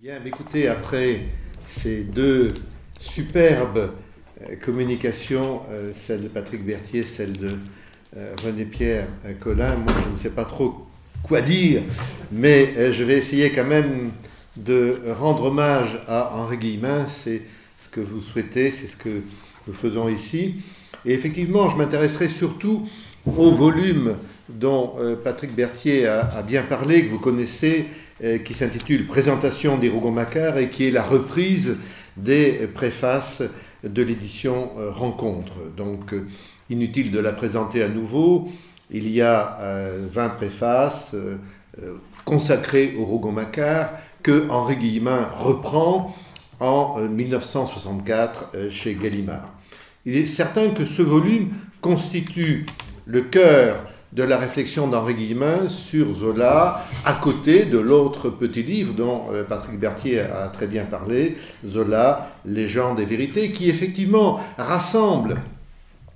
Bien, écoutez, après ces deux superbes communications, celle de Patrick Berthier, celle de René-Pierre Colin, moi je ne sais pas trop quoi dire, mais je vais essayer quand même de rendre hommage à Henri Guillemin. C'est ce que vous souhaitez, c'est ce que nous faisons ici. Et effectivement, je m'intéresserai surtout au volume dont Patrick Berthier a bien parlé, que vous connaissez, qui s'intitule Présentation des Rougon-Macquart et qui est la reprise des préfaces de l'édition Rencontre. Donc, inutile de la présenter à nouveau. Il y a 20 préfaces consacrées au Rougon-Macquart que Henri Guillemin reprend en 1964 chez Gallimard. Il est certain que ce volume constitue le cœur de la réflexion d'Henri Guillemin sur Zola, à côté de l'autre petit livre dont Patrick Berthier a très bien parlé, Zola, Légende et vérité, qui effectivement rassemble,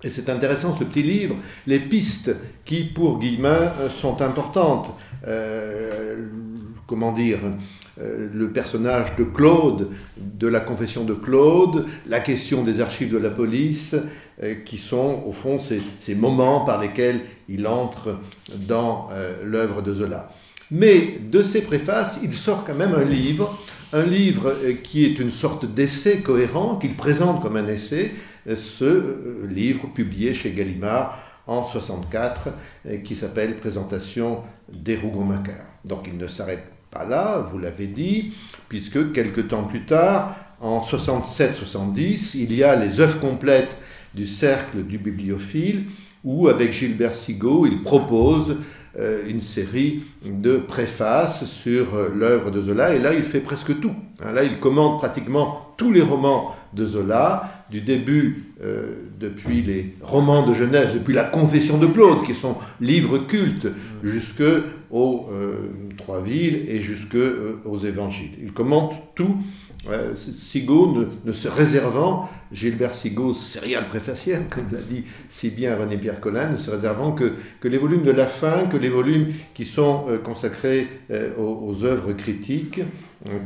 et c'est intéressant ce petit livre, les pistes qui pour Guillemin sont importantes. Comment dire, le personnage de Claude, de la confession de Claude, la question des archives de la police, qui sont au fond ces moments par lesquels il entre dans l'œuvre de Zola. Mais de ces préfaces, il sort quand même un livre qui est une sorte d'essai cohérent, qu'il présente comme un essai, ce livre publié chez Gallimard en 1964, qui s'appelle Présentation des Rougon-Macquart. Donc il ne s'arrête pas là, vous l'avez dit, puisque quelques temps plus tard, en 67-70, il y a les œuvres complètes du Cercle du bibliophile, où avec Gilbert Sigaud, il propose une série de préfaces sur l'œuvre de Zola, et là il fait presque tout. Là il commente pratiquement tous les romans de Zola, du début, depuis les romans de jeunesse, depuis la Confession de Claude, qui sont livres cultes, jusqu'aux Trois Villes et jusqu'aux Évangiles. Il commente tout, Sigaud ne se réservant, Gilbert Sigaud, serial préfaciel, comme l'a dit si bien René-Pierre Colin, ne se réservant que les volumes de la fin, que les volumes qui sont consacrés aux œuvres critiques,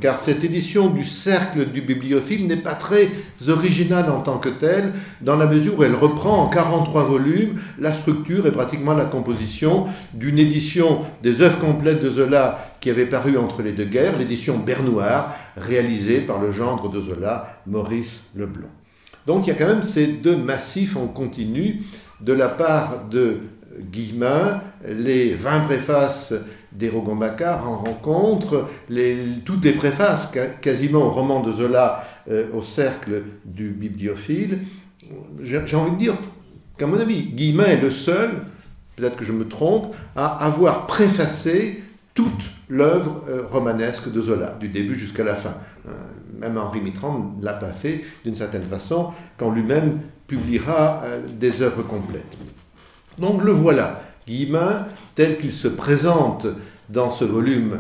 car cette édition du Cercle du bibliophile n'est pas très originale en tant que telle, dans la mesure où elle reprend en 43 volumes la structure et pratiquement la composition d'une édition des œuvres complètes de Zola qui avait paru entre les deux guerres, l'édition Bernouard, réalisée par le gendre de Zola, Maurice Leblanc. Donc il y a quand même ces deux massifs en continu de la part de Guillemin, les 20 préfaces des Rougon-Macquart en Rencontre, toutes les préfaces quasiment au roman de Zola au Cercle du bibliophile. J'ai envie de dire qu'à mon avis, Guillemin est le seul, peut-être que je me trompe, à avoir préfacé toute l'œuvre romanesque de Zola, du début jusqu'à la fin. Même Henri Mitterrand ne l'a pas fait d'une certaine façon, quand lui-même publiera des œuvres complètes. Donc le voilà, Guillemin, tel qu'il se présente dans ce volume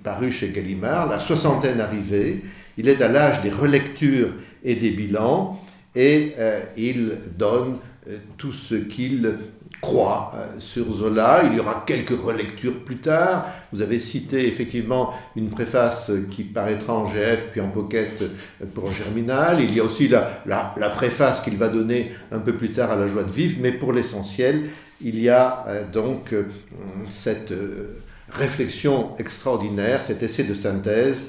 paru chez Gallimard, la soixantaine arrivée, il est à l'âge des relectures et des bilans, et il donne tout ce qu'il croit sur Zola. Il y aura quelques relectures plus tard. Vous avez cité effectivement une préface qui paraîtra en GF puis en pocket pour Germinal. Il y a aussi la préface qu'il va donner un peu plus tard à La Joie de vivre, mais pour l'essentiel, il y a donc cette réflexion extraordinaire, cet essai de synthèse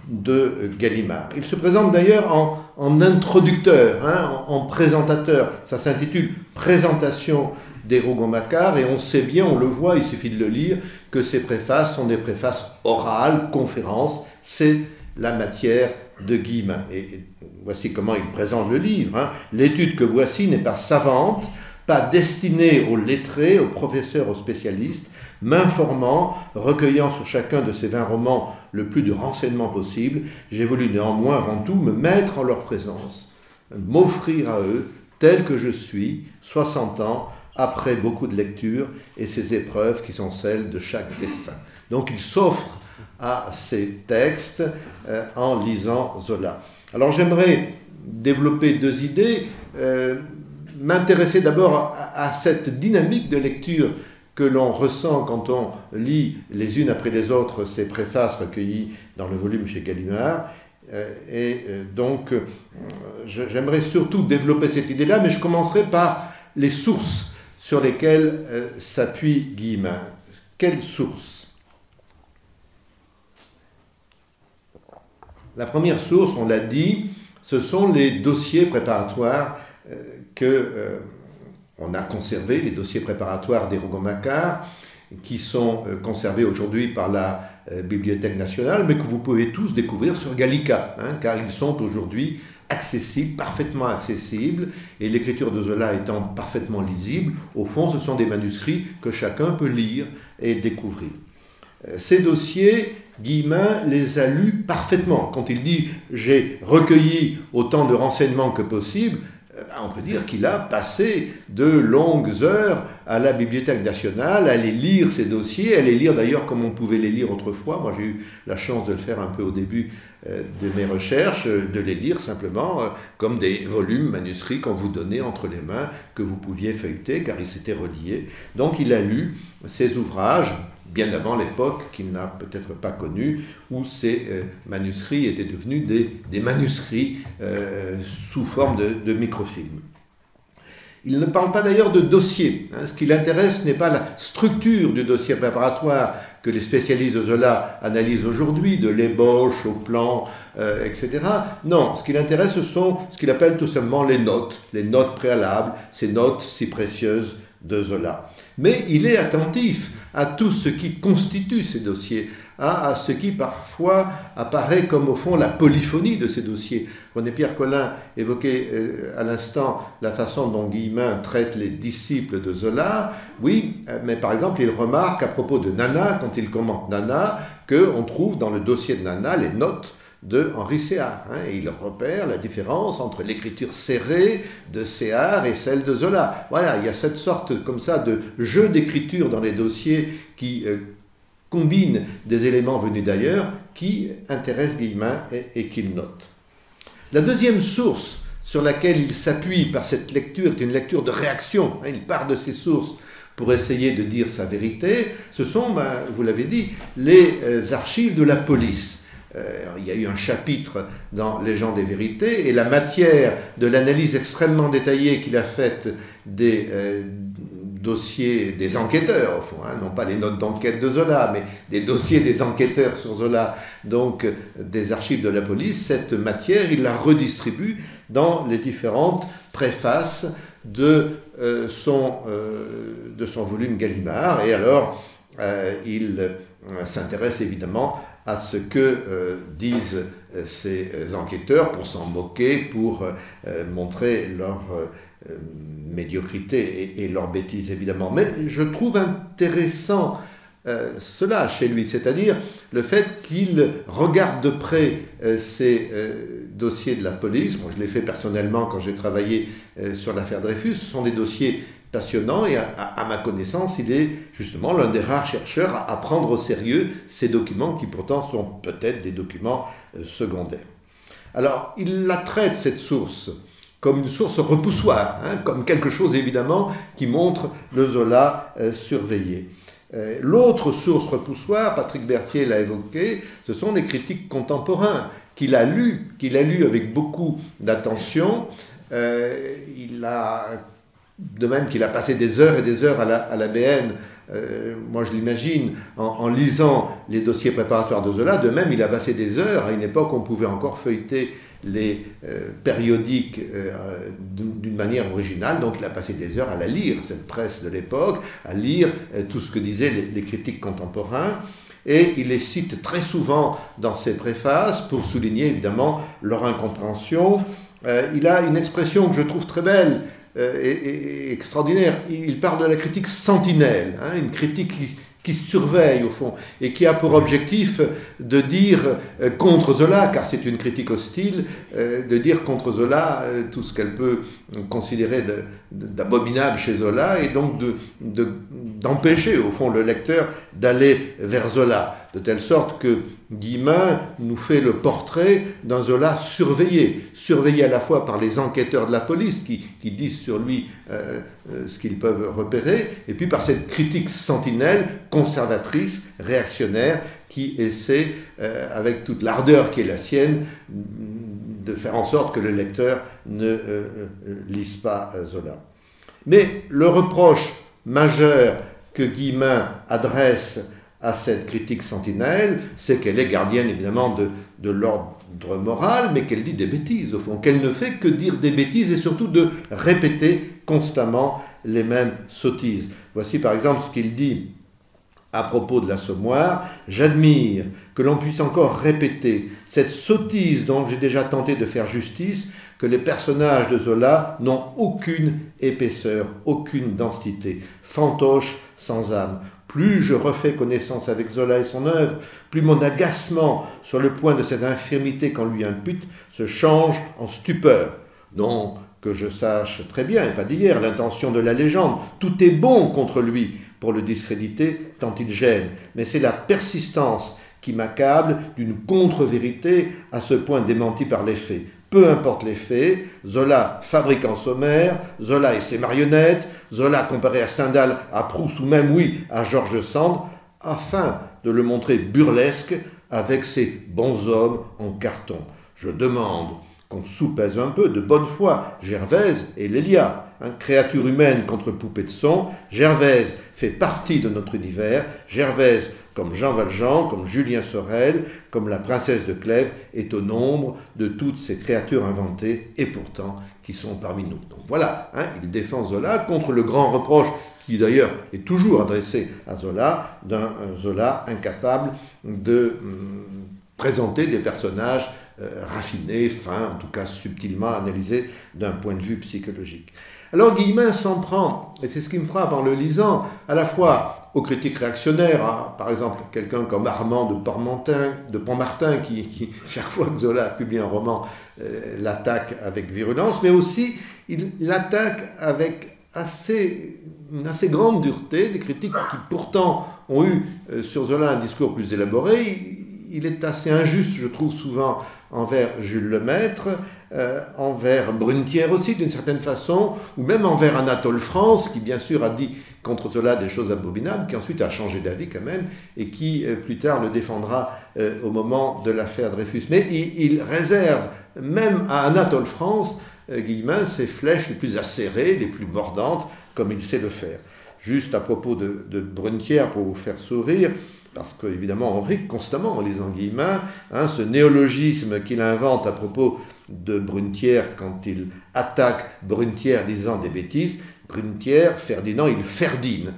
de Gallimard. Il se présente d'ailleurs en introducteur, en présentateur. Ça s'intitule Présentation des Rougon-Macquart, et on sait bien, on le voit, il suffit de le lire, que ces préfaces sont des préfaces orales, conférences, c'est la matière de Guillemin. Et voici comment il présente le livre. L'étude que voici n'est pas savante, pas destinée aux lettrés, aux professeurs, aux spécialistes, m'informant, recueillant sur chacun de ces 20 romans le plus de renseignements possible, j'ai voulu néanmoins avant tout me mettre en leur présence, m'offrir à eux, tel que je suis, 60 ans, après beaucoup de lectures et ces épreuves qui sont celles de chaque destin. Donc il s'offre à ces textes en lisant Zola. Alors j'aimerais développer deux idées, m'intéresser d'abord à cette dynamique de lecture que l'on ressent quand on lit les unes après les autres ces préfaces recueillies dans le volume chez Gallimard. Donc, j'aimerais surtout développer cette idée-là, mais je commencerai par les sources sur lesquelles s'appuie Guillemin. Quelles sources? La première source, on l'a dit, ce sont les dossiers préparatoires on a conservés, les dossiers préparatoires des Rougon-Macquart, qui sont conservés aujourd'hui par la Bibliothèque nationale, mais que vous pouvez tous découvrir sur Gallica, car ils sont aujourd'hui accessibles, parfaitement accessibles, et l'écriture de Zola étant parfaitement lisible, au fond, ce sont des manuscrits que chacun peut lire et découvrir. Ces dossiers, Guillemin les a lus parfaitement. Quand il dit « j'ai recueilli autant de renseignements que possible », on peut dire qu'il a passé de longues heures à la Bibliothèque nationale, à aller lire ces dossiers, à les lire d'ailleurs comme on pouvait les lire autrefois. Moi, j'ai eu la chance de le faire un peu au début de mes recherches, de les lire simplement comme des volumes manuscrits qu'on vous donnait entre les mains, que vous pouviez feuilleter, car ils s'étaient reliés. Donc, il a lu ces ouvrages, bien avant l'époque qu'il n'a peut-être pas connue, où ces manuscrits étaient devenus des manuscrits sous forme de microfilms. Il ne parle pas d'ailleurs de dossier. Ce qui l'intéresse n'est pas la structure du dossier préparatoire que les spécialistes de Zola analysent aujourd'hui, de l'ébauche au plan, etc. Non, ce qui l'intéresse, ce sont ce qu'il appelle tout simplement les notes préalables, ces notes si précieuses de Zola. Mais il est attentif à tout ce qui constitue ces dossiers, à ce qui parfois apparaît comme au fond la polyphonie de ces dossiers. René-Pierre Collin évoquait à l'instant la façon dont Guillemin traite les disciples de Zola. Oui, mais par exemple, il remarque à propos de Nana, quand il commente Nana, qu'on trouve dans le dossier de Nana les notes de Henri Séhart. Et il repère la différence entre l'écriture serrée de Séhart et celle de Zola. Voilà, il y a cette sorte comme ça de jeu d'écriture dans les dossiers qui combine des éléments venus d'ailleurs, qui intéressent Guillemin et qu'il note. La deuxième source sur laquelle il s'appuie par cette lecture est une lecture de réaction. Il part de ses sources pour essayer de dire sa vérité. Ce sont, vous l'avez dit, les archives de la police. Il y a eu un chapitre dans Légendes et vérités, et la matière de l'analyse extrêmement détaillée qu'il a faite des dossiers des enquêteurs, au fond, non pas les notes d'enquête de Zola, mais des dossiers des enquêteurs sur Zola, donc des archives de la police, cette matière, il la redistribue dans les différentes préfaces de son volume Gallimard, et alors il s'intéresse évidemment à ce que disent ces enquêteurs pour s'en moquer, pour montrer leur médiocrité et leur bêtise évidemment. Mais je trouve intéressant cela chez lui, c'est-à-dire le fait qu'il regarde de près ces dossiers de la police. Moi, je l'ai fait personnellement quand j'ai travaillé sur l'affaire Dreyfus. Ce sont des dossiers passionnants et à ma connaissance, il est justement l'un des rares chercheurs à prendre au sérieux ces documents qui pourtant sont peut-être des documents secondaires. Alors, il la traite, cette source, comme une source repoussoire, comme quelque chose évidemment qui montre le Zola surveillé. L'autre source repoussoire, Patrick Berthier l'a évoqué, ce sont les critiques contemporains qu'il a lus avec beaucoup d'attention. De même qu'il a passé des heures et des heures à la BN, moi je l'imagine, en lisant les dossiers préparatoires de Zola, de même il a passé des heures, à une époque où on pouvait encore feuilleter les périodiques d'une manière originale, donc il a passé des heures à la lire, cette presse de l'époque, à lire tout ce que disaient les critiques contemporains, et il les cite très souvent dans ses préfaces pour souligner évidemment leur incompréhension. Il a une expression que je trouve très belle, et extraordinaire. Il parle de la critique sentinelle, une critique qui surveille au fond et qui a pour objectif de dire contre Zola, car c'est une critique hostile, de dire contre Zola tout ce qu'elle peut considérer d'abominable chez Zola et donc d'empêcher au fond le lecteur d'aller vers Zola. de telle sorte que Guillemin nous fait le portrait d'un Zola surveillé à la fois par les enquêteurs de la police qui disent sur lui ce qu'ils peuvent repérer, et puis par cette critique sentinelle, conservatrice, réactionnaire, qui essaie, avec toute l'ardeur qui est la sienne, de faire en sorte que le lecteur ne lise pas Zola. Mais le reproche majeur que Guillemin adresse à cette critique sentinelle, c'est qu'elle est gardienne évidemment de l'ordre moral, mais qu'elle dit des bêtises au fond, qu'elle ne fait que dire des bêtises et surtout de répéter constamment les mêmes sottises. Voici par exemple ce qu'il dit à propos de l'Assommoir: « J'admire que l'on puisse encore répéter cette sottise dont j'ai déjà tenté de faire justice, que les personnages de Zola n'ont aucune épaisseur, aucune densité, fantoches sans âme. Plus je refais connaissance avec Zola et son œuvre, plus mon agacement sur le point de cette infirmité qu'on lui impute se change en stupeur. Donc, que je sache très bien, et pas d'hier, l'intention de la légende, tout est bon contre lui pour le discréditer tant il gêne, mais c'est la persistance qui m'accable d'une contre-vérité à ce point démentie par les faits. Peu importe les faits, Zola fabrique un sommaire, Zola et ses marionnettes, Zola comparé à Stendhal, à Proust ou même, oui, à George Sand, afin de le montrer burlesque avec ses bons hommes en carton. Je demande qu'on soupèse un peu de bonne foi Gervaise et Lélia, créature humaine contre poupée de son. Gervaise fait partie de notre univers. Gervaise, comme Jean Valjean, comme Julien Sorel, comme la princesse de Clèves, est au nombre de toutes ces créatures inventées et pourtant qui sont parmi nous. Donc voilà, il défend Zola contre le grand reproche qui d'ailleurs est toujours adressé à Zola, d'un Zola incapable de présenter des personnages raffinés, fins, en tout cas subtilement analysés d'un point de vue psychologique. Alors Guillemin s'en prend, et c'est ce qui me frappe en le lisant, à la fois aux critiques réactionnaires, par exemple quelqu'un comme Armand de Pontmartin, qui chaque fois que Zola publie un roman, l'attaque avec virulence, mais aussi il l'attaque avec une assez grande dureté, des critiques qui pourtant ont eu sur Zola un discours plus élaboré. Il est assez injuste, je trouve, souvent envers Jules Lemaître, envers Brunetière aussi, d'une certaine façon, ou même envers Anatole France, qui bien sûr a dit contre Zola des choses abominables, qui ensuite a changé d'avis quand même, et qui plus tard le défendra au moment de l'affaire Dreyfus. Mais il réserve même à Anatole France, Guillemin, ses flèches les plus acérées, les plus mordantes, comme il sait le faire. Juste à propos de Brunetière, pour vous faire sourire, parce qu'évidemment on rit constamment en lisant Guillemin, ce néologisme qu'il invente à propos de Brunetière quand il attaque Brunetière disant des bêtises. Brunetière, Ferdinand, il ferdine.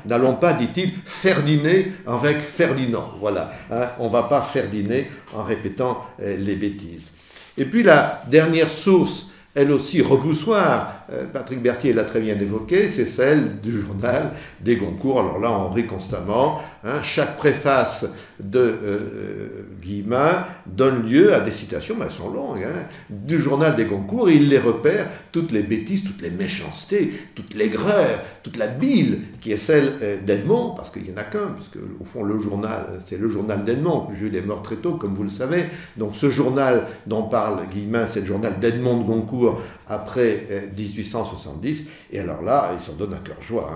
N'allons pas, dit-il, ferdiner avec Ferdinand. Voilà, on ne va pas ferdiner en répétant les bêtises. Et puis la dernière source, elle aussi repoussoire, Patrick Berthier l'a très bien évoqué, c'est celle du journal des Goncourt. Alors là, on rit constamment. Chaque préface de Guillemin donne lieu à des citations, mais elles sont longues, du journal des Goncourt, et il les repère, toutes les bêtises, toutes les méchancetés, toute l'aigreur, toute la bile qui est celle d'Edmond, parce qu'il n'y en a qu'un, puisque au fond le journal, c'est le journal d'Edmond. Jules est mort très tôt, comme vous le savez. Donc ce journal dont parle Guillemin, c'est le journal d'Edmond de Goncourt après 1870, et alors là, il s'en donne à cœur joie,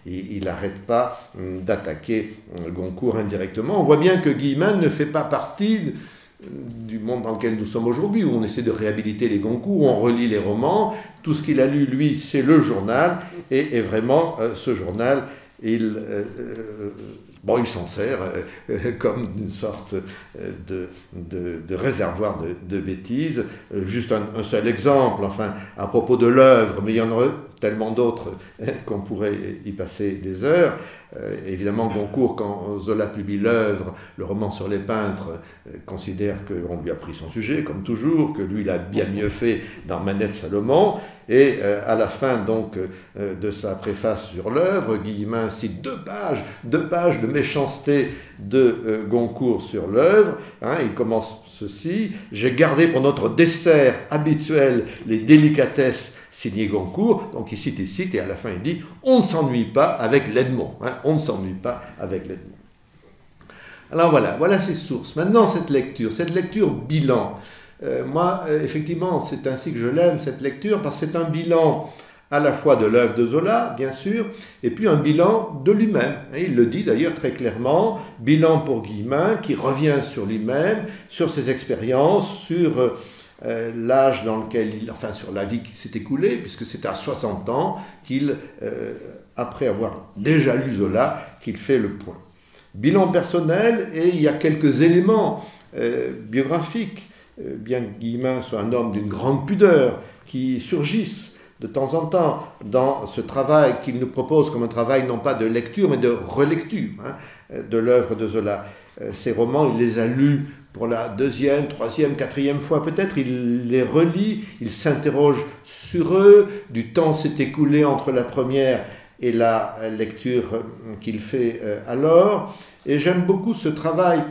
il n'arrête pas d'attaquer Goncourt indirectement. On voit bien que Guillemin ne fait pas partie du monde dans lequel nous sommes aujourd'hui, où on essaie de réhabiliter les Goncourt, où on relit les romans. Tout ce qu'il a lu, lui, c'est le journal, et vraiment, ce journal, il s'en sert comme une sorte de réservoir de bêtises. Juste un seul exemple, à propos de l'œuvre, mais il y en aurait tellement d'autres qu'on pourrait y passer des heures. Évidemment, Goncourt, quand Zola publie l'œuvre, le roman sur les peintres, considère qu'on lui a pris son sujet, comme toujours, que lui, il a bien mieux fait dans Manette Salomon. Et à la fin, donc, de sa préface sur l'œuvre, Guillemin cite deux pages de méchanceté de Goncourt sur l'œuvre. Il commence ceci: « J'ai gardé pour notre dessert habituel les délicatesses signé Goncourt », donc il cite, et à la fin il dit « On ne s'ennuie pas avec l'Edmond ». On ne s'ennuie pas avec l'Edmond. Alors voilà ces sources. Maintenant, cette lecture bilan. Moi, effectivement, c'est ainsi que je l'aime, cette lecture, parce que c'est un bilan à la fois de l'œuvre de Zola, bien sûr, et puis un bilan de lui-même. Et il le dit d'ailleurs très clairement, bilan pour Guillemin, qui revient sur lui-même, sur ses expériences, sur l'âge dans lequel sur la vie qui s'est écoulée, puisque c'est à 60 ans qu'il, après avoir déjà lu Zola, qu'il fait le point. Bilan personnel, et il y a quelques éléments biographiques, bien que Guillemin soit un homme d'une grande pudeur, qui surgissent de temps en temps dans ce travail qu'il nous propose comme un travail non pas de lecture, mais de relecture de l'œuvre de Zola. Ces romans, il les a lus pour la deuxième, troisième, quatrième fois peut-être, il les relit, il s'interroge sur eux, du temps s'est écoulé entre la première et la lecture qu'il fait alors, et j'aime beaucoup ce travail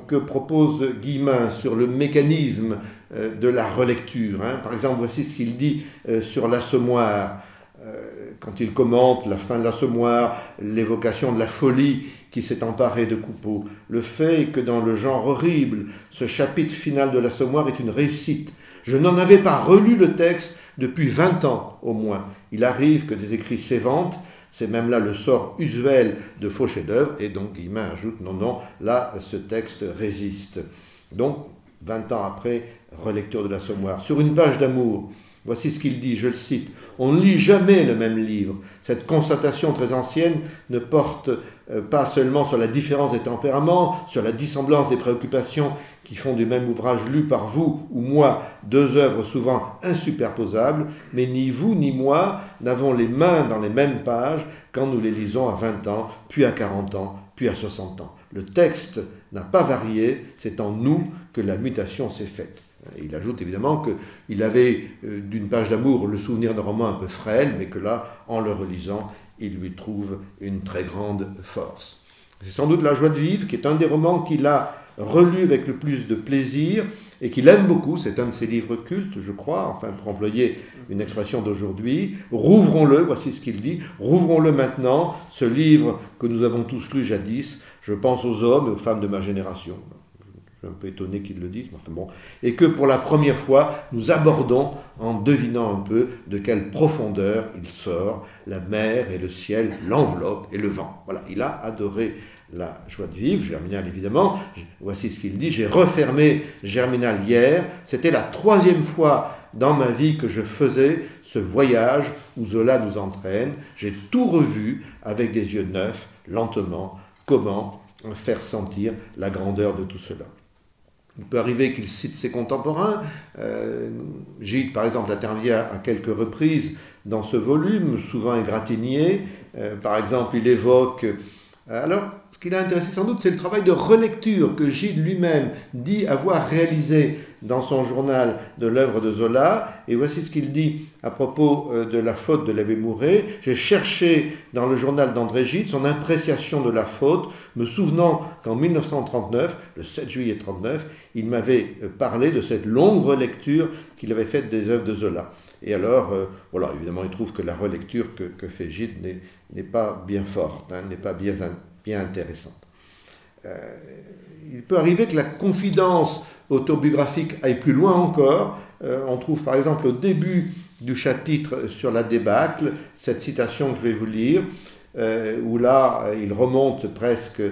que propose Guillemin sur le mécanisme de la relecture. Par exemple, voici ce qu'il dit sur l'Assommoir, quand il commente la fin de l'Assommoir, l'évocation de la folie qui s'est emparée de Coupeau. Le fait est que dans le genre horrible, ce chapitre final de l'Assommoir est une réussite. Je n'en avais pas relu le texte depuis 20 ans au moins. Il arrive que des écrits s'éventent. C'est même là le sort usuel de faux chefs-d'œuvre, et donc Guillemin ajoute, non, là, ce texte résiste. Donc, 20 ans après, relecture de l'Assommoir. Sur une page d'amour, voici ce qu'il dit, je le cite, « On ne lit jamais le même livre. Cette constatation très ancienne ne porte pas seulement sur la différence des tempéraments, sur la dissemblance des préoccupations qui font du même ouvrage lu par vous ou moi deux œuvres souvent insuperposables, mais ni vous ni moi n'avons les mains dans les mêmes pages quand nous les lisons à 20 ans, puis à 40 ans, puis à 60 ans. Le texte n'a pas varié, c'est en nous que la mutation s'est faite. » Il ajoute évidemment qu'il avait d'une page d'amour le souvenir d'un roman un peu frêle, mais que là, en le relisant, il lui trouve une très grande force. C'est sans doute La Joie de vivre, qui est un des romans qu'il a relu avec le plus de plaisir et qu'il aime beaucoup. C'est un de ses livres cultes, je crois, enfin pour employer une expression d'aujourd'hui. Rouvrons-le, voici ce qu'il dit, rouvrons-le maintenant, ce livre que nous avons tous lu jadis, je pense aux hommes et aux femmes de ma génération. Je suis un peu étonné qu'il le dise, mais enfin bon. Et que pour la première fois, nous abordons, en devinant un peu de quelle profondeur il sort, la mer et le ciel, l'enveloppe et le vent. Voilà, il a adoré La Joie de vivre, Germinal évidemment. Voici ce qu'il dit, j'ai refermé Germinal hier, c'était la 3e fois dans ma vie que je faisais ce voyage où Zola nous entraîne. J'ai tout revu avec des yeux neufs, lentement, comment faire sentir la grandeur de tout cela. Il peut arriver qu'il cite ses contemporains. Gide, par exemple, intervient à quelques reprises dans ce volume, souvent égratigné. Par exemple, il évoque... Alors, ce qui l'a intéressé sans doute, c'est le travail de relecture que Gide lui-même dit avoir réalisé dans son journal de l'œuvre de Zola. Et voici ce qu'il dit à propos de la faute de l'abbé Mouret. J'ai cherché dans le journal d'André Gide son appréciation de la faute, me souvenant qu'en 1939, le 7 juillet 1939, il m'avait parlé de cette longue relecture qu'il avait faite des œuvres de Zola. Et alors, voilà, évidemment, il trouve que la relecture que fait Gide n'est pas bien forte, n'est pas bien intéressante. Il peut arriver que la confidence autobiographique aille plus loin encore. On trouve par exemple au début du chapitre sur la débâcle, cette citation que je vais vous lire, où là, il remonte presque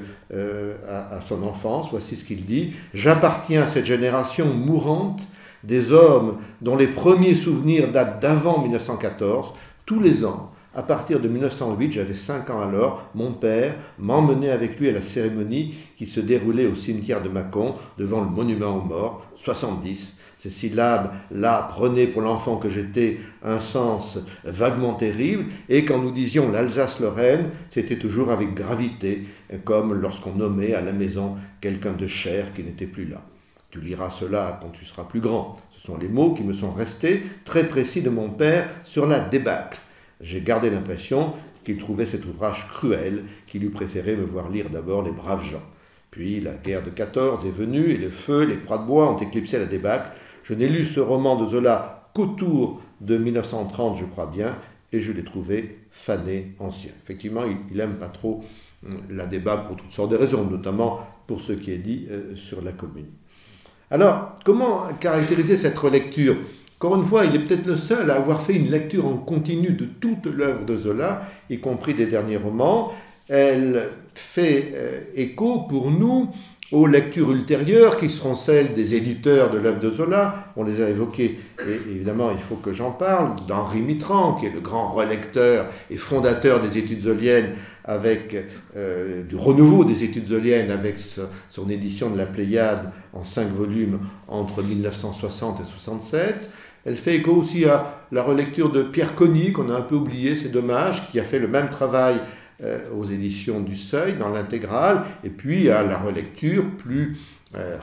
à son enfance. Voici ce qu'il dit. « J'appartiens à cette génération mourante des hommes dont les premiers souvenirs datent d'avant 1914. Tous les ans, à partir de 1908, j'avais 5 ans alors, mon père m'emmenait avec lui à la cérémonie qui se déroulait au cimetière de Mâcon, devant le monument aux morts, 70. Ces syllabes-là prenaient pour l'enfant que j'étais un sens vaguement terrible, et quand nous disions l'Alsace-Lorraine, c'était toujours avec gravité, comme lorsqu'on nommait à la maison quelqu'un de cher qui n'était plus là. Tu liras cela quand tu seras plus grand. Ce sont les mots qui me sont restés, très précis de mon père, sur la débâcle. J'ai gardé l'impression qu'il trouvait cet ouvrage cruel, qu'il eût préféré me voir lire d'abord Les Braves gens. Puis la guerre de 14 est venue, et le feu, les croix de bois ont éclipsé la débâcle. Je n'ai lu ce roman de Zola qu'autour de 1930, je crois bien, et je l'ai trouvé fané, ancien. Effectivement, il n'aime pas trop la débâcle pour toutes sortes de raisons, notamment pour ce qui est dit sur la commune. Alors, comment caractériser cette relecture? Encore une fois, il est peut-être le seul à avoir fait une lecture en continu de toute l'œuvre de Zola, y compris des derniers romans. Elle fait écho pour nous aux lectures ultérieures qui seront celles des éditeurs de l'œuvre de Zola. On les a évoquées et évidemment il faut que j'en parle, d'Henri Mitterrand qui est le grand relecteur et fondateur des études zoliennes avec du renouveau des études zoliennes avec son édition de la Pléiade en 5 volumes entre 1960 et 67. Elle fait écho aussi à la relecture de Pierre Cogny qu'on a un peu oublié, c'est dommage, qui a fait le même travail aux éditions du Seuil, dans l'intégrale, et puis à la relecture plus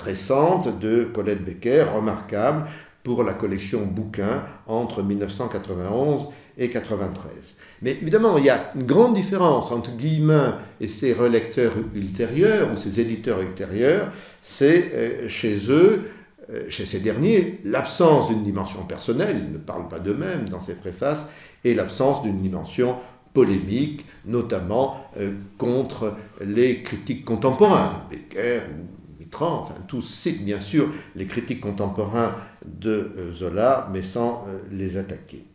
récente de Colette Becker, remarquable pour la collection bouquins entre 1991 et 1993. Mais évidemment, il y a une grande différence entre Guillemin et ses relecteurs ultérieurs, ou ses éditeurs ultérieurs, c'est chez eux, chez ces derniers, l'absence d'une dimension personnelle, ils ne parlent pas d'eux-mêmes dans ces préfaces, et l'absence d'une dimension polémique, notamment contre les critiques contemporains, Becker ou Mitterrand, enfin tous citent bien sûr les critiques contemporains de Zola, mais sans les attaquer.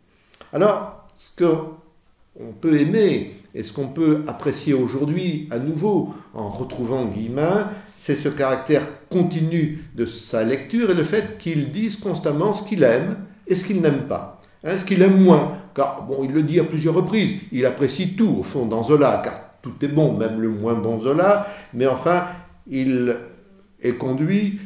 Alors, ce qu'on peut aimer et ce qu'on peut apprécier aujourd'hui à nouveau en retrouvant Guillemin, c'est ce caractère continu de sa lecture et le fait qu'il dise constamment ce qu'il aime et ce qu'il n'aime pas. Ce qu'il aime moins, car bon, il le dit à plusieurs reprises, il apprécie tout au fond dans Zola, car tout est bon, même le moins bon Zola, mais enfin, il est conduit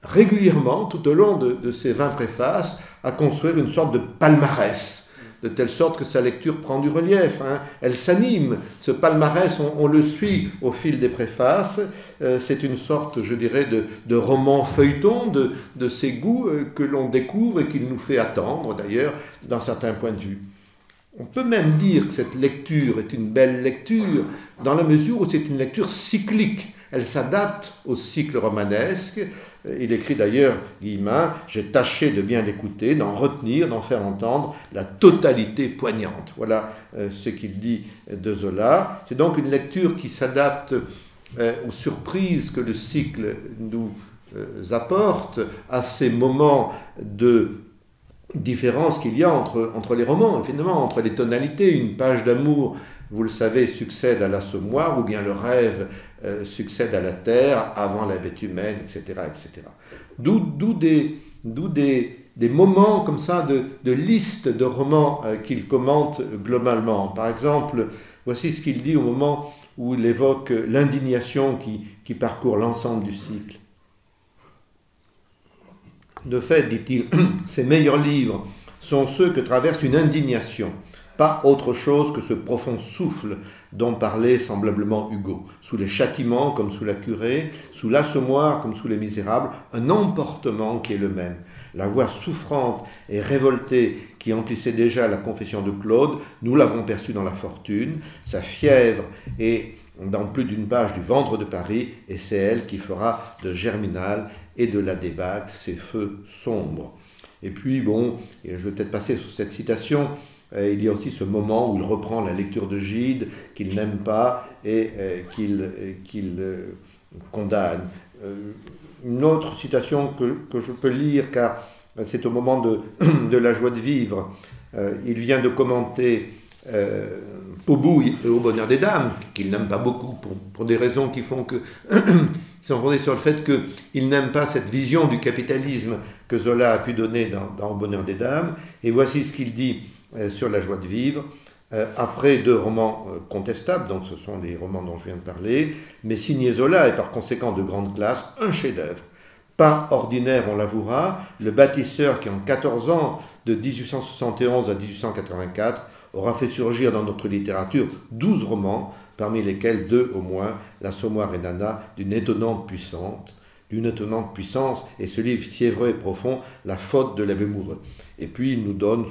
régulièrement, tout au long de ses 20 préfaces, à construire une sorte de palmarès, de telle sorte que sa lecture prend du relief, elle s'anime, ce palmarès, on le suit au fil des préfaces, c'est une sorte, je dirais, de roman feuilleton de ses goûts que l'on découvre et qu'il nous fait attendre, d'ailleurs, d'un certain point de vue. On peut même dire que cette lecture est une belle lecture, dans la mesure où c'est une lecture cyclique. Elle s'adapte au cycle romanesque. Il écrit d'ailleurs, Guillemin, « J'ai tâché de bien l'écouter, d'en retenir, d'en faire entendre la totalité poignante. » Voilà ce qu'il dit de Zola. C'est donc une lecture qui s'adapte aux surprises que le cycle nous apporte, à ces moments de différence qu'il y a entre les romans, finalement, entre les tonalités. Une page d'amour, vous le savez, succède à l'assommoir, ou bien le rêve succède à la terre, avant la bête humaine, etc. etc. D'où des moments comme ça de liste de romans qu'il commente globalement. Par exemple, voici ce qu'il dit au moment où il évoque l'indignation qui parcourt l'ensemble du cycle. De fait, dit-il, ses meilleurs livres sont ceux que traverse une indignation, pas autre chose que ce profond souffle dont parlait semblablement Hugo. Sous les châtiments comme sous la curée, sous l'assommoir comme sous les misérables, un emportement qui est le même. La voix souffrante et révoltée qui emplissait déjà la confession de Claude, nous l'avons perçue dans La Fortune, sa fièvre est dans plus d'une page du Ventre de Paris, et c'est elle qui fera de Germinal et de la Débacle ses feux sombres. Et puis, bon, et je vais peut-être passer sur cette citation, il y a aussi ce moment où il reprend la lecture de Gide, qu'il n'aime pas et qu'il condamne. Une autre citation que je peux lire, car c'est au moment de La joie de vivre. Il vient de commenter Paubouille et Au bonheur des dames, qu'il n'aime pas beaucoup pour des raisons qui font que qui sont fondées sur le fait qu'il n'aime pas cette vision du capitalisme que Zola a pu donner dans Au bonheur des dames. Et voici ce qu'il dit sur La joie de vivre. Après 2 romans contestables, donc ce sont les romans dont je viens de parler, mais signé Zola et par conséquent de grande classe, un chef-d'œuvre. Pas ordinaire, on l'avouera, le bâtisseur qui en 14 ans, de 1871 à 1884, aura fait surgir dans notre littérature 12 romans, parmi lesquels 2 au moins, L'Assommoir et Nana, d'une étonnante puissance, et ce livre fiévreux et profond, La faute de l'abbé Moureux. Et puis il nous donne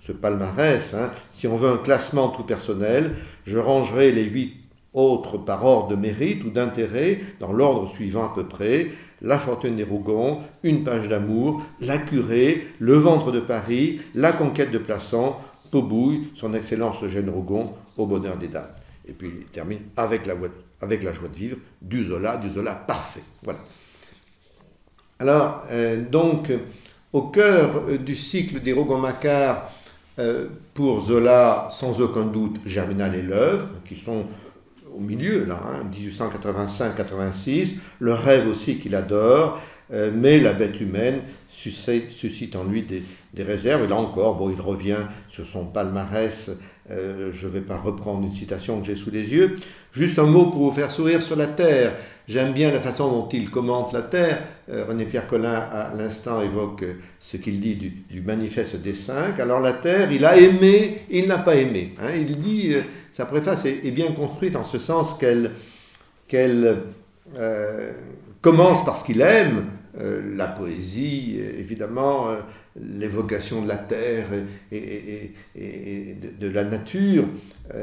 ce palmarès. Si on veut un classement tout personnel, je rangerai les 8 autres par ordre de mérite ou d'intérêt, dans l'ordre suivant à peu près: La Fortune des Rougon, Une page d'amour, La Curée, Le Ventre de Paris, La Conquête de Plassans, Paubouille, Son Excellence Eugène Rougon, Au bonheur des dames. Et puis il termine avec avec la joie de vivre, du Zola parfait. Voilà. Alors, donc, au cœur du cycle des Rougon-Macquart, pour Zola, sans aucun doute, Germinal et l'œuvre, qui sont au milieu, là, 1885-86, le rêve aussi qu'il adore, mais la bête humaine suscite en lui des réserves. Et là encore, bon, il revient sur son palmarès. Je ne vais pas reprendre une citation que j'ai sous les yeux. Juste un mot pour vous faire sourire sur la Terre. J'aime bien la façon dont il commente la Terre. René-Pierre Collin, à l'instant, évoque ce qu'il dit du manifeste des cinq. Alors la Terre, il a aimé, il n'a pas aimé. Hein. Il dit, sa préface est bien construite en ce sens qu'elle commence par ce qu'il aime, la poésie, évidemment, l'évocation de la terre et de la nature,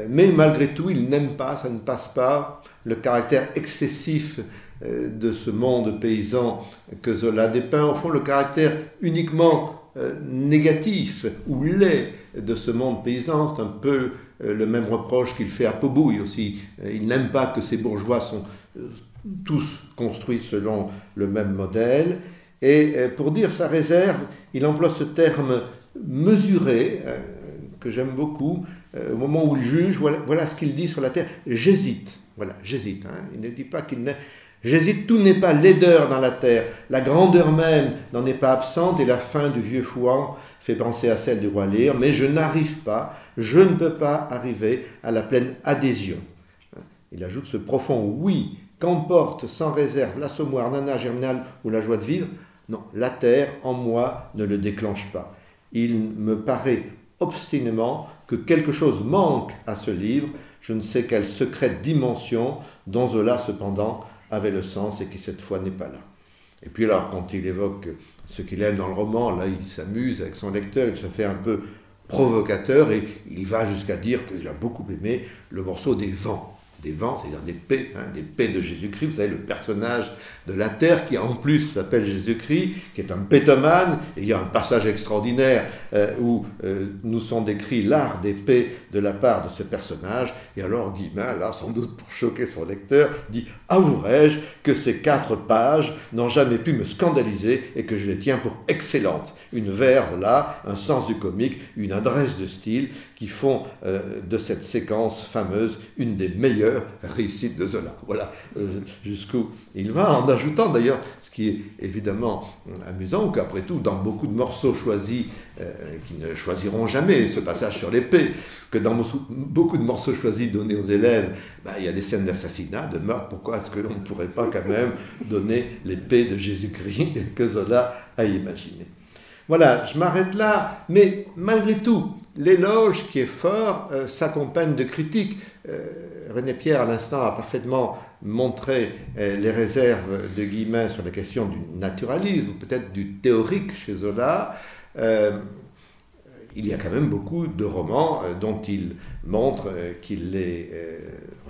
mais malgré tout, il n'aime pas, ça ne passe pas, le caractère excessif de ce monde paysan que Zola dépeint, au fond, le caractère uniquement négatif ou laid de ce monde paysan. C'est un peu le même reproche qu'il fait à Paubouille aussi. Il n'aime pas que ces bourgeois sont tous construits selon le même modèle. Et pour dire sa réserve, il emploie ce terme mesuré, que j'aime beaucoup. Au moment où il juge, voilà ce qu'il dit sur la terre. J'hésite. Voilà, j'hésite. Hein. Il ne dit pas qu'il n'est... J'hésite, tout n'est pas laideur dans la terre. La grandeur même n'en est pas absente et la fin du vieux Fouan fait penser à celle du roi Lear. Mais je n'arrive pas, je ne peux pas arriver à la pleine adhésion. Il ajoute ce profond oui qu'emporte sans réserve l'assommoir, Nana, Germinal ou la joie de vivre. Non, la terre en moi ne le déclenche pas. Il me paraît obstinément que quelque chose manque à ce livre. Je ne sais quelle secrète dimension dont Zola cependant avait le sens et qui cette fois n'est pas là. Et puis alors, quand il évoque ce qu'il aime dans le roman, là il s'amuse avec son lecteur, il se fait un peu provocateur et il va jusqu'à dire qu'il a beaucoup aimé le morceau des vents. Des vents, c'est-à-dire des paix de Jésus-Christ. Vous savez, le personnage de la Terre qui en plus s'appelle Jésus-Christ, qui est un pétomane, et il y a un passage extraordinaire où nous sont décrits l'art des paix de la part de ce personnage, et alors Guillemin, là, sans doute pour choquer son lecteur, dit « Avouerai-je que ces 4 pages n'ont jamais pu me scandaliser et que je les tiens pour excellentes. Une verve là, un sens du comique, une adresse de style qui font de cette séquence fameuse une des meilleures réussites de Zola. » Voilà jusqu'où il va, en ajoutant d'ailleurs, ce qui est évidemment amusant, qu'après tout, dans beaucoup de morceaux choisis, qui ne choisiront jamais ce passage sur l'épée, que dans beaucoup de morceaux choisis donnés aux élèves, il y a des scènes d'assassinat, de meurtre. Pourquoi est-ce que l'on ne pourrait pas quand même donner l'épée de Jésus-Christ que Zola a imaginé? Voilà, je m'arrête là, mais malgré tout, l'éloge qui est fort s'accompagne de critiques. René Pierre, à l'instant, a parfaitement montré les réserves de Guillemin sur la question du naturalisme, peut-être du théorique chez Zola. Il y a quand même beaucoup de romans dont il montre qu'il les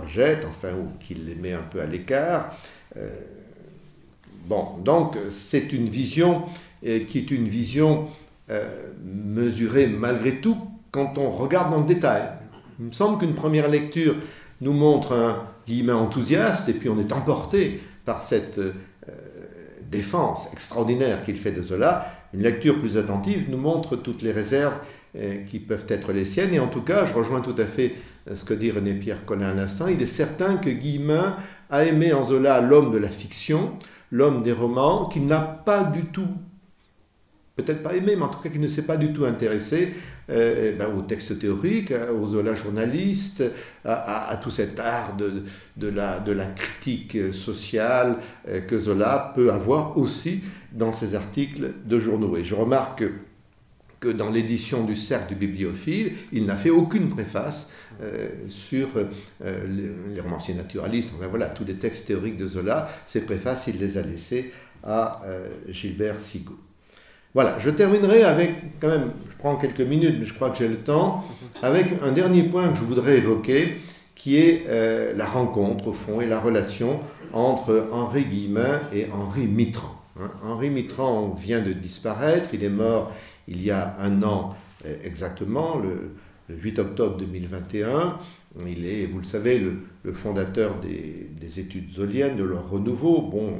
rejette, enfin, ou qu'il les met un peu à l'écart. Bon, donc c'est une vision qui est une vision mesurée malgré tout quand on regarde dans le détail. Il me semble qu'une première lecture nous montre un Guillemin enthousiaste et puis on est emporté par cette défense extraordinaire qu'il fait de Zola. Une lecture plus attentive nous montre toutes les réserves qui peuvent être les siennes. Et en tout cas, je rejoins tout à fait ce que dit René-Pierre Collin à l'instant. Il est certain que Guillemin a aimé en Zola l'homme de la fiction, l'homme des romans, qu'il n'a pas du tout, peut-être pas aimé, mais en tout cas qui ne s'est pas du tout intéressé au texte théorique, aux Zola journalistes, à tout cet art de la critique sociale que Zola peut avoir aussi dans ses articles de journaux. Et je remarque que dans l'édition du Cercle du Bibliophile, il n'a fait aucune préface sur les romanciers naturalistes. Enfin, voilà, tous les textes théoriques de Zola, ces préfaces, il les a laissées à Gilbert Sigaud. Voilà, je terminerai avec, quand même, je prends quelques minutes, mais je crois que j'ai le temps, avec un dernier point que je voudrais évoquer, qui est la rencontre, au fond, et la relation entre Henri Guillemin et Henri Mitterrand. Henri Mitterrand vient de disparaître, il est mort il y a 1 an exactement, le le 8 octobre 2021. Il est, vous le savez, le fondateur des études zoliennes, de leur renouveau. Bon,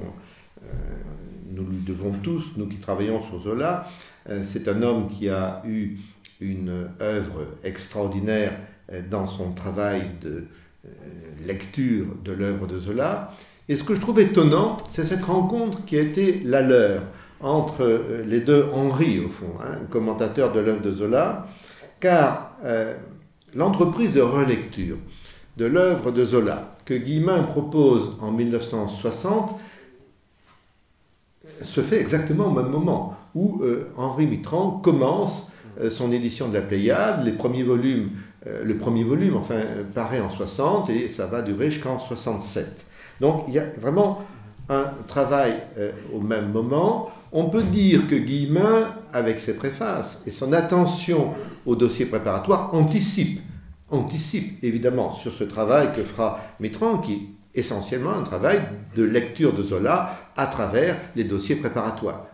nous lui devons tous, nous qui travaillons sur Zola. C'est un homme qui a eu une œuvre extraordinaire dans son travail de lecture de l'œuvre de Zola. Et ce que je trouve étonnant, c'est cette rencontre qui a été la leur entre les deux Henri, au fond, commentateur de l'œuvre de Zola, car l'entreprise de relecture de l'œuvre de Zola que Guillemin propose en 1960 se fait exactement au même moment où Henri Mitterrand commence son édition de la Pléiade. Le premier volume paraît en 60 et ça va durer jusqu'en 67. Donc il y a vraiment un travail au même moment. On peut dire que Guillemin, avec ses préfaces et son attention au dossier préparatoire, anticipe évidemment sur ce travail que fera Mitterrand, qui est essentiellement un travail de lecture de Zola à travers les dossiers préparatoires.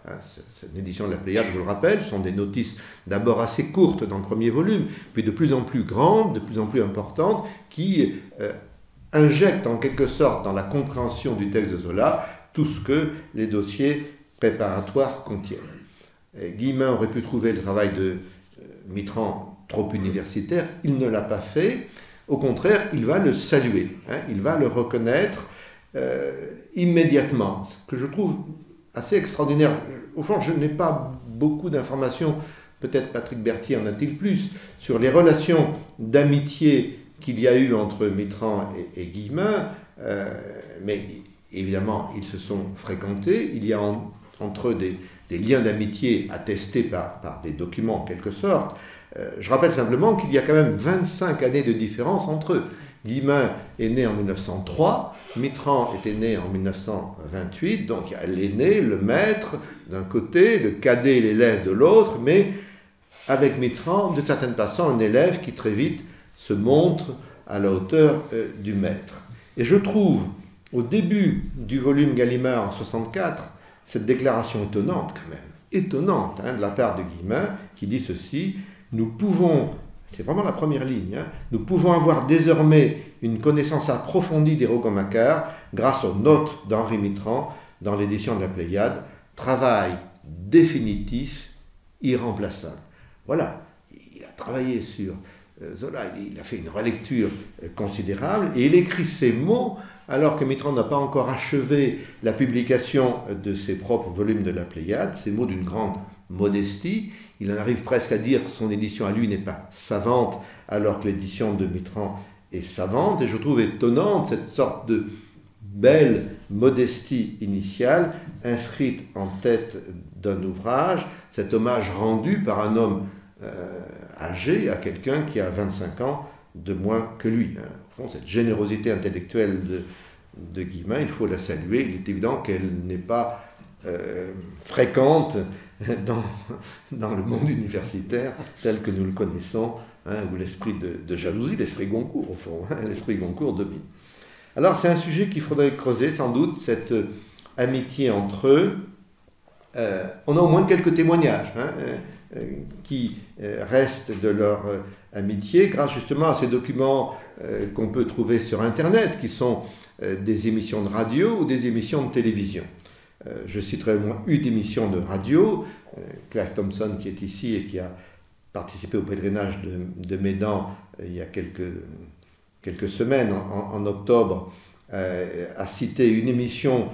Cette édition de la Pléiade, je vous le rappelle, sont des notices d'abord assez courtes dans le premier volume, puis de plus en plus grandes, de plus en plus importantes, qui injectent en quelque sorte dans la compréhension du texte de Zola tout ce que les dossiers préparatoires contiennent. Guillemin aurait pu trouver le travail de Mitterrand trop universitaire, il ne l'a pas fait. Au contraire, il va le saluer, il va le reconnaître immédiatement, ce que je trouve assez extraordinaire. Au fond, je n'ai pas beaucoup d'informations, peut-être Patrick Berthier en a-t-il plus, sur les relations d'amitié qu'il y a eu entre Mitterrand et Guillemin, mais évidemment, ils se sont fréquentés, il y a entre eux des liens d'amitié attestés par des documents en quelque sorte. Je rappelle simplement qu'il y a quand même 25 années de différence entre eux. Guillemin est né en 1903, Mitterrand était né en 1928, donc il y a l'aîné, le maître d'un côté, le cadet, l'élève de l'autre, mais avec Mitterrand, de certaine façon, un élève qui très vite se montre à la hauteur du maître. Et je trouve, au début du volume Gallimard en 64, cette déclaration étonnante quand même, étonnante de la part de Guillemin, qui dit ceci: nous pouvons, c'est vraiment la première ligne, nous pouvons avoir désormais une connaissance approfondie des Rougon-Macquart grâce aux notes d'Henri Mitterrand dans l'édition de la Pléiade, travail définitif, irremplaçable. Voilà, il a travaillé sur Zola, il a fait une relecture considérable et il écrit ces mots alors que Mitterrand n'a pas encore achevé la publication de ses propres volumes de la Pléiade, ces mots d'une grande modestie. Il en arrive presque à dire que son édition à lui n'est pas savante, alors que l'édition de Mitterrand est savante. Et je trouve étonnante cette sorte de belle modestie initiale, inscrite en tête d'un ouvrage, cet hommage rendu par un homme âgé à quelqu'un qui a 25 ans de moins que lui. Au fond, cette générosité intellectuelle de Guillemin, il faut la saluer. Il est évident qu'elle n'est pas fréquente dans le monde universitaire tel que nous le connaissons, où l'esprit de jalousie, l'esprit Goncourt au fond, l'esprit Goncourt domine. Alors c'est un sujet qu'il faudrait creuser sans doute, cette amitié entre eux. On a au moins quelques témoignages qui restent de leur amitié grâce justement à ces documents qu'on peut trouver sur Internet, qui sont des émissions de radio ou des émissions de télévision. Je citerai au moins une émission de radio, Claire Thompson qui est ici et qui a participé au pèlerinage de Médan il y a quelques semaines, en octobre, a cité une émission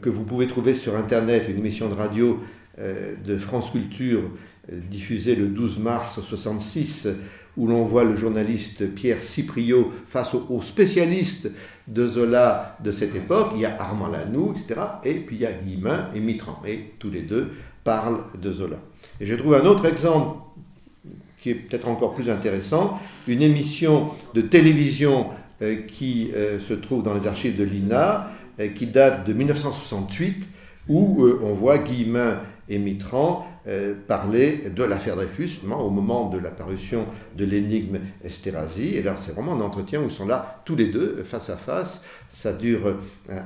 que vous pouvez trouver sur Internet, une émission de radio de France Culture diffusée le 12 mars 1966, où l'on voit le journaliste Pierre Cipriot face aux spécialistes de Zola de cette époque. Il y a Armand Lanoux, etc. Et puis il y a Guillemin et Mitterrand. Et tous les deux parlent de Zola. Et je trouve un autre exemple qui est peut-être encore plus intéressant, une émission de télévision qui se trouve dans les archives de l'INA, qui date de 1968, où on voit Guillemin et Mitterrand parlaient de l'affaire Dreyfus, au moment de la parution de l'énigme Esterhazy. Et là, c'est vraiment un entretien où ils sont là tous les deux, face à face. Ça dure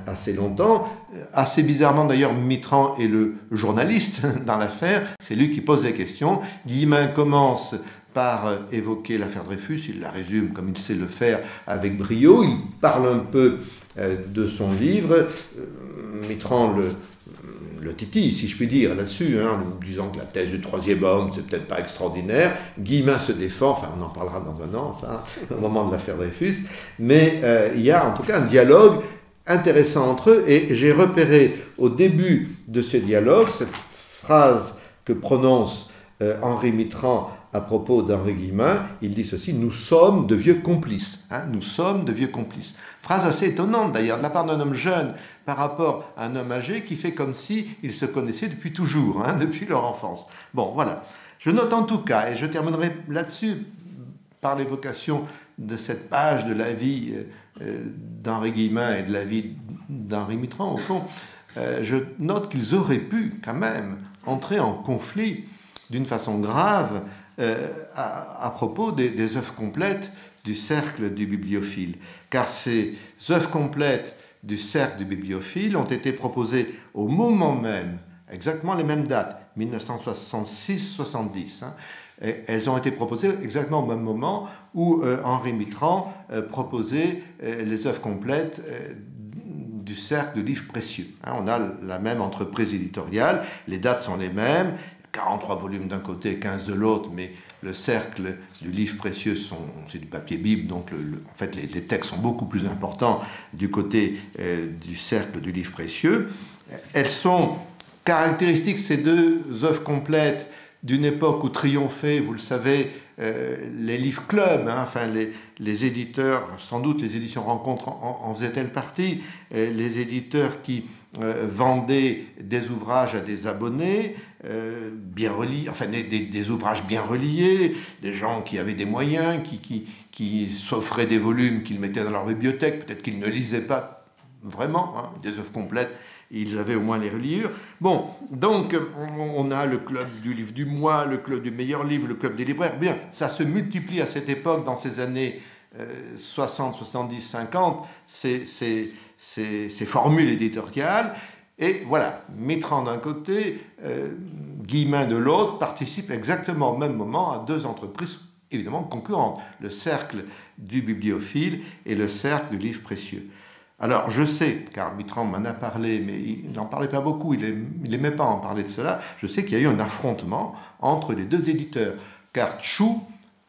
assez longtemps. Assez bizarrement, d'ailleurs, Mitterrand est le journaliste dans l'affaire. C'est lui qui pose les questions. Guillemin commence par évoquer l'affaire Dreyfus. Il la résume comme il sait le faire avec brio. Il parle un peu de son livre. Mitterrand le titille, si je puis dire, là-dessus, en disant que la thèse du troisième homme, c'est peut-être pas extraordinaire. Guillemin se défend, enfin on en parlera dans un an, ça, au moment de l'affaire Dreyfus, mais il y a en tout cas un dialogue intéressant entre eux, et j'ai repéré au début de ce dialogue cette phrase que prononce Henri Mitterrand à propos d'Henri Guillemin. Il dit ceci: nous sommes de vieux complices. Nous sommes de vieux complices. Phrase assez étonnante d'ailleurs de la part d'un homme jeune par rapport à un homme âgé qui fait comme s'ils se connaissaient depuis toujours, depuis leur enfance. Bon, voilà. Je note en tout cas, et je terminerai là-dessus par l'évocation de cette page de la vie d'Henri Guillemin et de la vie d'Henri Mitterrand, au fond, je note qu'ils auraient pu quand même entrer en conflit d'une façon grave à propos des œuvres complètes du cercle du bibliophile. Car ces œuvres complètes du cercle du bibliophile ont été proposées au moment même, exactement les mêmes dates, 1966-70. Elles ont été proposées exactement au même moment où Henri Mitterrand proposait les œuvres complètes du cercle de livres précieux. On a la même entreprise éditoriale, les dates sont les mêmes, 43 volumes d'un côté, 15 de l'autre, mais le cercle du livre précieux, c'est du papier Bible, donc en fait les textes sont beaucoup plus importants du côté du cercle du livre précieux. Elles sont caractéristiques, ces deux œuvres complètes, d'une époque où triomphaient, vous le savez, les livres clubs, les éditeurs, sans doute les éditions Rencontre en faisaient-elles partie, les éditeurs qui vendaient des ouvrages à des abonnés, bien reliés, des ouvrages bien reliés, des gens qui avaient des moyens, qui s'offraient des volumes qu'ils mettaient dans leur bibliothèque, peut-être qu'ils ne lisaient pas vraiment, des œuvres complètes. Ils avaient au moins les reliures. Bon, donc on a le club du livre du mois, le club du meilleur livre, le club des libraires. Bien, ça se multiplie à cette époque, dans ces années 60, 70, 50, ces formules éditoriales. Et voilà, Mitterrand d'un côté, Guillemin de l'autre, participent exactement au même moment à deux entreprises évidemment concurrentes, le cercle du bibliophile et le cercle du livre précieux. Alors, je sais, car Mitterrand m'en a parlé, mais il n'en parlait pas beaucoup, il n'aimait pas en parler de cela, je sais qu'il y a eu un affrontement entre les deux éditeurs, car Tchou,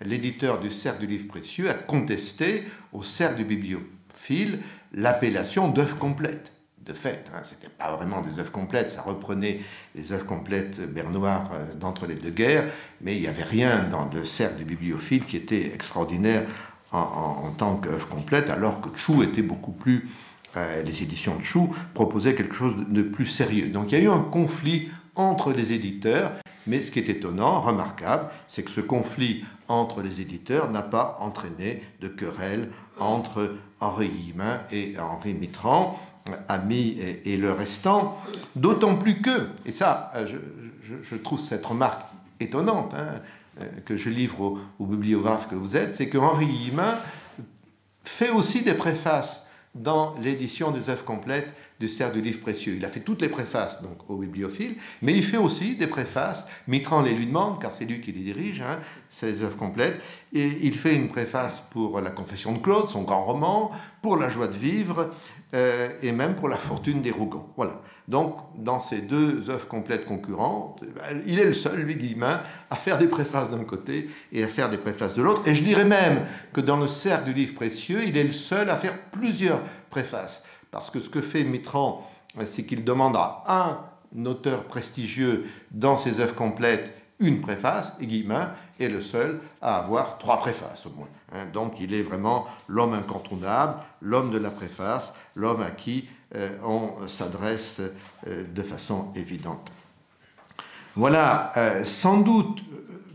l'éditeur du cercle du livre précieux, a contesté au cercle du bibliophile l'appellation d'œuvre complète. De fait, ce n'était pas vraiment des œuvres complètes, ça reprenait les œuvres complètes bernoires d'entre les deux guerres, mais il n'y avait rien dans le cercle du bibliophile qui était extraordinaire en tant qu'œuvre complète, alors que Tchou était beaucoup plus... les éditions de Tchou proposaient quelque chose de plus sérieux. Donc il y a eu un conflit entre les éditeurs, mais ce qui est étonnant, remarquable, c'est que ce conflit entre les éditeurs n'a pas entraîné de querelle entre Henri Guillemin et Henri Mitterrand, amis et le restant, d'autant plus que, et ça, je trouve cette remarque étonnante, que je livre aux bibliographes que vous êtes, c'est que Henri Guillemin fait aussi des préfaces dans l'édition des œuvres complètes du cercle du livre précieux. Il a fait toutes les préfaces donc aux bibliophiles, mais il fait aussi des préfaces. Mitterrand les lui demande, car c'est lui qui les dirige, ces œuvres complètes. Et il fait une préface pour La Confession de Claude, son grand roman, pour La Joie de vivre, et même pour La Fortune des Rougons. Voilà. Donc, dans ces deux œuvres complètes concurrentes, il est le seul, lui, Guillemin, à faire des préfaces d'un côté et à faire des préfaces de l'autre. Et je dirais même que dans le cercle du livre précieux, il est le seul à faire plusieurs préfaces. Parce que ce que fait Mitterrand, c'est qu'il demande à un auteur prestigieux dans ses œuvres complètes une préface, et Guillemin est le seul à avoir 3 préfaces au moins. Donc il est vraiment l'homme incontournable, l'homme de la préface, l'homme à qui on s'adresse de façon évidente. Voilà, sans doute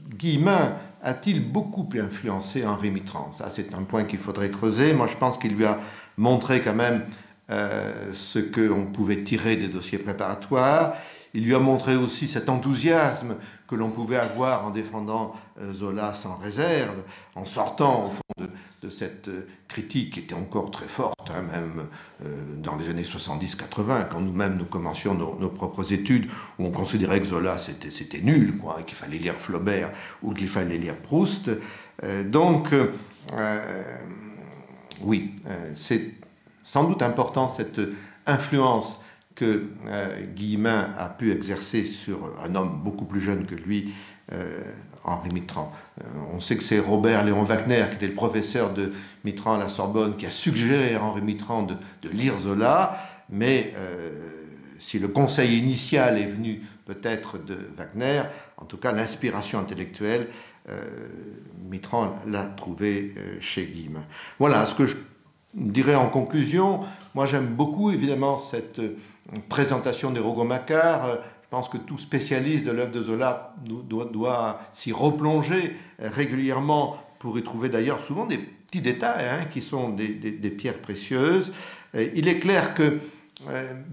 Guillemin a-t-il beaucoup influencé Henri Mitterrand? Ça, c'est un point qu'il faudrait creuser. Moi, je pense qu'il lui a montré quand même ce qu'on pouvait tirer des dossiers préparatoires. Il lui a montré aussi cet enthousiasme que l'on pouvait avoir en défendant Zola sans réserve, en sortant au fond de cette critique qui était encore très forte, hein, même dans les années 70-80, quand nous-mêmes nous commencions nos propres études, où on considérait que Zola c'était nul, quoi, qu'il fallait lire Flaubert ou qu'il fallait lire Proust. Oui, c'est sans doute important cette influence que Guillemin a pu exercer sur un homme beaucoup plus jeune que lui, Henri Mitterrand. On sait que c'est Robert Léon Wagner, qui était le professeur de Mitterrand à la Sorbonne, qui a suggéré à Henri Mitterrand de lire Zola, mais si le conseil initial est venu peut-être de Wagner, en tout cas l'inspiration intellectuelle, Mitterrand l'a trouvé chez Guillemin. Voilà ce que je dirais en conclusion. Moi j'aime beaucoup évidemment cette présentation des Rougon-Macquart. Je pense que tout spécialiste de l'œuvre de Zola doit s'y replonger régulièrement pour y trouver d'ailleurs souvent des petits détails, hein, qui sont des pierres précieuses. Il est clair que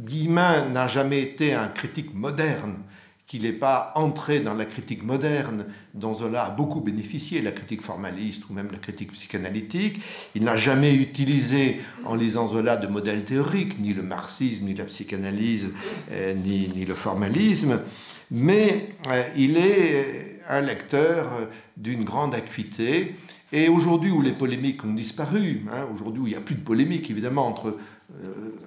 Guillemin n'a jamais été un critique moderne, qu'il n'est pas entré dans la critique moderne dont Zola a beaucoup bénéficié, la critique formaliste ou même la critique psychanalytique. Il n'a jamais utilisé, en lisant Zola, de modèle théorique, ni le marxisme, ni la psychanalyse, ni le formalisme, mais il est un lecteur d'une grande acuité. Et aujourd'hui où les polémiques ont disparu, hein, aujourd'hui où il n'y a plus de polémique évidemment entre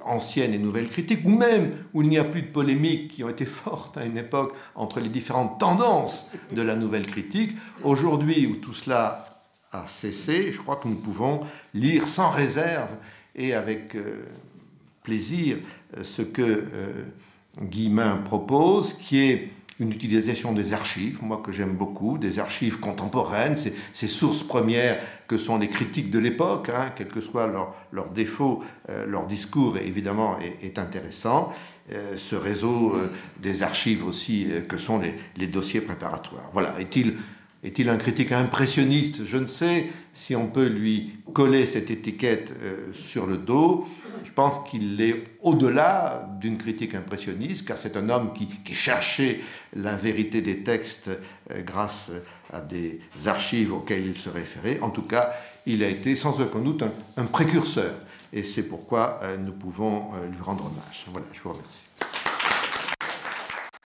ancienne et nouvelle critique, ou même où il n'y a plus de polémiques qui ont été fortes à une époque entre les différentes tendances de la nouvelle critique, aujourd'hui où tout cela a cessé, je crois que nous pouvons lire sans réserve et avec plaisir ce que Guillemin propose, qui est une utilisation des archives, moi que j'aime beaucoup, des archives contemporaines, ces sources premières que sont les critiques de l'époque, hein, quels que soient leurs défauts, leur discours évidemment est intéressant. Ce réseau des archives aussi que sont les dossiers préparatoires. Voilà, est-il un critique impressionniste? Je ne sais si on peut lui coller cette étiquette sur le dos. Je pense qu'il est au-delà d'une critique impressionniste, car c'est un homme qui cherchait la vérité des textes grâce à des archives auxquelles il se référait. En tout cas, il a été sans aucun doute un précurseur. Et c'est pourquoi nous pouvons lui rendre hommage. Voilà, je vous remercie.